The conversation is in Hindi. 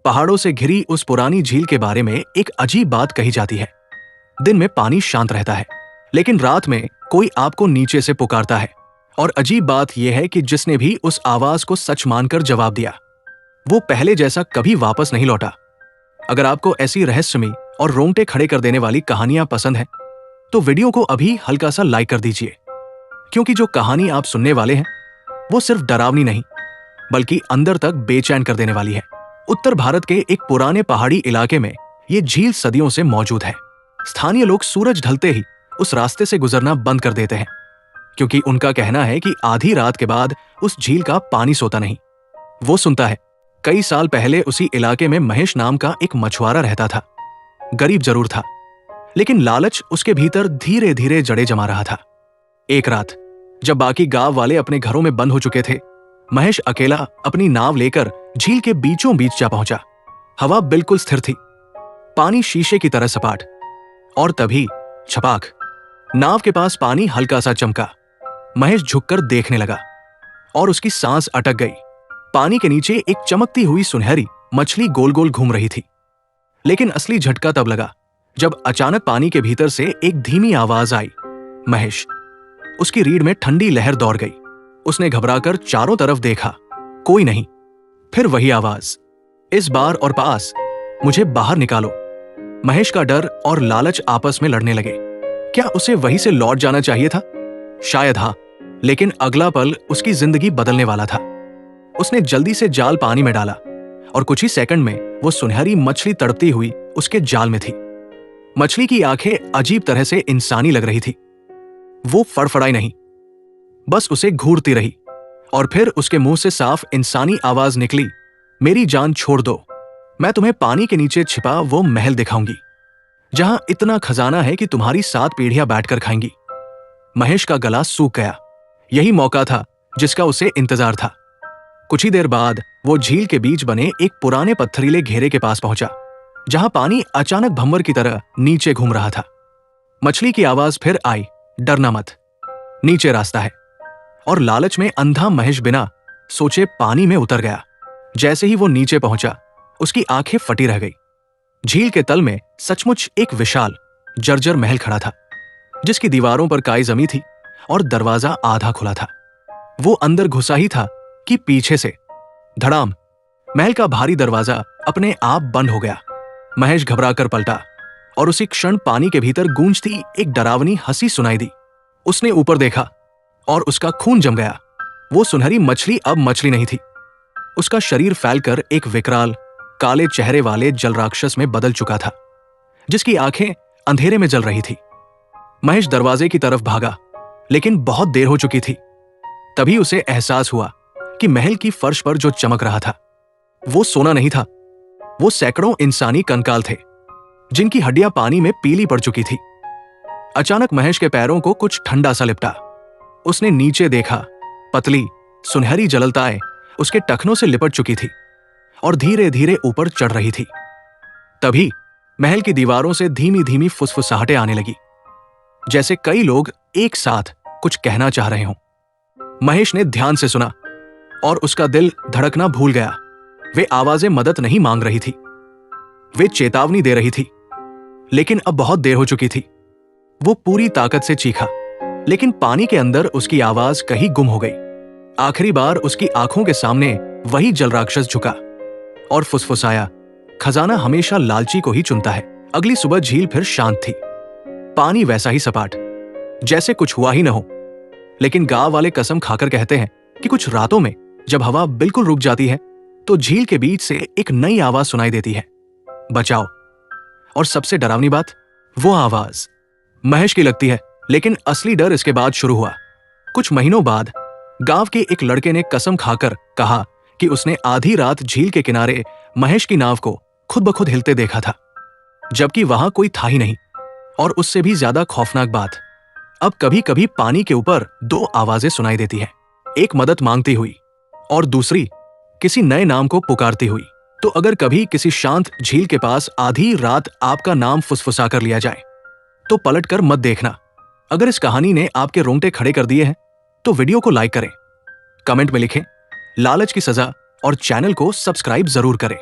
पहाड़ों से घिरी उस पुरानी झील के बारे में एक अजीब बात कही जाती है। दिन में पानी शांत रहता है, लेकिन रात में कोई आपको नीचे से पुकारता है। और अजीब बात यह है कि जिसने भी उस आवाज को सच मानकर जवाब दिया, वो पहले जैसा कभी वापस नहीं लौटा। अगर आपको ऐसी रहस्यमयी और रोंगटे खड़े कर देने वाली कहानियां पसंद हैं, तो वीडियो को अभी हल्का सा लाइक कर दीजिए, क्योंकि जो कहानी आप सुनने वाले हैं वो सिर्फ डरावनी नहीं, बल्कि अंदर तक बेचैन कर देने वाली है। उत्तर भारत के एक पुराने पहाड़ी इलाके में ये झील सदियों से मौजूद है। स्थानीय लोग सूरज ढलते ही उस रास्ते से गुजरना बंद कर देते हैं, क्योंकि उनका कहना है कि आधी रात के बाद उस झील का पानी सोता नहीं, वो सुनता है। कई साल पहले उसी इलाके में महेश नाम का एक मछुआरा रहता था। गरीब जरूर था, लेकिन लालच उसके भीतर धीरे धीरे जड़ें जमा रहा था। एक रात जब बाकी गांव वाले अपने घरों में बंद हो चुके थे, महेश अकेला अपनी नाव लेकर झील के बीचों बीच जा पहुंचा। हवा बिल्कुल स्थिर थी, पानी शीशे की तरह सपाट। और तभी छपाक, नाव के पास पानी हल्का सा चमका। महेश झुककर देखने लगा और उसकी सांस अटक गई। पानी के नीचे एक चमकती हुई सुनहरी मछली गोल गोल घूम रही थी। लेकिन असली झटका तब लगा जब अचानक पानी के भीतर से एक धीमी आवाज आई, महेश। उसकी रीढ़ में ठंडी लहर दौड़ गई। उसने घबराकर चारों तरफ देखा, कोई नहीं। फिर वही आवाज, इस बार और पास, मुझे बाहर निकालो। महेश का डर और लालच आपस में लड़ने लगे। क्या उसे वहीं से लौट जाना चाहिए था? शायद हाँ, लेकिन अगला पल उसकी जिंदगी बदलने वाला था। उसने जल्दी से जाल पानी में डाला और कुछ ही सेकंड में वो सुनहरी मछली तड़पती हुई उसके जाल में थी। मछली की आंखें अजीब तरह से इंसानी लग रही थी। वो फड़फड़ाई नहीं, बस उसे घूरती रही। और फिर उसके मुंह से साफ इंसानी आवाज निकली, मेरी जान छोड़ दो, मैं तुम्हें पानी के नीचे छिपा वो महल दिखाऊंगी, जहां इतना खजाना है कि तुम्हारी 7 पीढ़ियां बैठकर खाएंगी। महेश का गला सूख गया। यही मौका था जिसका उसे इंतजार था। कुछ ही देर बाद वो झील के बीच बने एक पुराने पत्थरीले घेरे के पास पहुंचा, जहां पानी अचानक भंवर की तरह नीचे घूम रहा था। मछली की आवाज फिर आई, डरना मत, नीचे रास्ता है। और लालच में अंधा महेश बिना सोचे पानी में उतर गया। जैसे ही वो नीचे पहुंचा, उसकी आंखें फटी रह गई। झील के तल में सचमुच एक विशाल जर्जर महल खड़ा था, जिसकी दीवारों पर काई जमी थी और दरवाजा आधा खुला था। वो अंदर घुसा ही था कि पीछे से धड़ाम, महल का भारी दरवाजा अपने आप बंद हो गया। महेश घबराकर पलटा और उसी क्षण पानी के भीतर गूंजती एक डरावनी हंसी सुनाई दी। उसने ऊपर देखा और उसका खून जम गया। वो सुनहरी मछली अब मछली नहीं थी। उसका शरीर फैलकर एक विकराल काले चेहरे वाले जल राक्षस में बदल चुका था, जिसकी आंखें अंधेरे में जल रही थी। महेश दरवाजे की तरफ भागा, लेकिन बहुत देर हो चुकी थी। तभी उसे एहसास हुआ कि महल की फर्श पर जो चमक रहा था वो सोना नहीं था, वो सैकड़ों इंसानी कंकाल थे, जिनकी हड्डियां पानी में पीली पड़ चुकी थी। अचानक महेश के पैरों को कुछ ठंडा सा लिपटा। उसने नीचे देखा, पतली सुनहरी जललताएं उसके टखनों से लिपट चुकी थी और धीरे धीरे ऊपर चढ़ रही थी। तभी महल की दीवारों से धीमी धीमी फुसफुसाहटें आने लगी, जैसे कई लोग एक साथ कुछ कहना चाह रहे हों। महेश ने ध्यान से सुना और उसका दिल धड़कना भूल गया। वे आवाजें मदद नहीं मांग रही थी, वे चेतावनी दे रही थी। लेकिन अब बहुत देर हो चुकी थी। वो पूरी ताकत से चीखा, लेकिन पानी के अंदर उसकी आवाज कहीं गुम हो गई। आखिरी बार उसकी आंखों के सामने वही जल राक्षस झुका और फुसफुसाया, खजाना हमेशा लालची को ही चुनता है। अगली सुबह झील फिर शांत थी, पानी वैसा ही सपाट, जैसे कुछ हुआ ही न हो। लेकिन गांव वाले कसम खाकर कहते हैं कि कुछ रातों में जब हवा बिल्कुल रुक जाती है, तो झील के बीच से एक नई आवाज सुनाई देती है, बचाओ। और सबसे डरावनी बात, वो आवाज महेश की लगती है। लेकिन असली डर इसके बाद शुरू हुआ। कुछ महीनों बाद गांव के एक लड़के ने कसम खाकर कहा कि उसने आधी रात झील के किनारे महेश की नाव को खुद ब खुद हिलते देखा था, जबकि वहां कोई था ही नहीं। और उससे भी ज्यादा खौफनाक बात, अब कभी कभी पानी के ऊपर 2 आवाजें सुनाई देती हैं, एक मदद मांगती हुई और दूसरी किसी नए नाम को पुकारती हुई। तो अगर कभी किसी शांत झील के पास आधी रात आपका नाम फुसफुसा कर लिया जाए, तो पलट कर मत देखना। अगर इस कहानी ने आपके रोंगटे खड़े कर दिए हैं, तो वीडियो को लाइक करें, कमेंट में लिखें लालच की सजा और चैनल को सब्सक्राइब जरूर करें।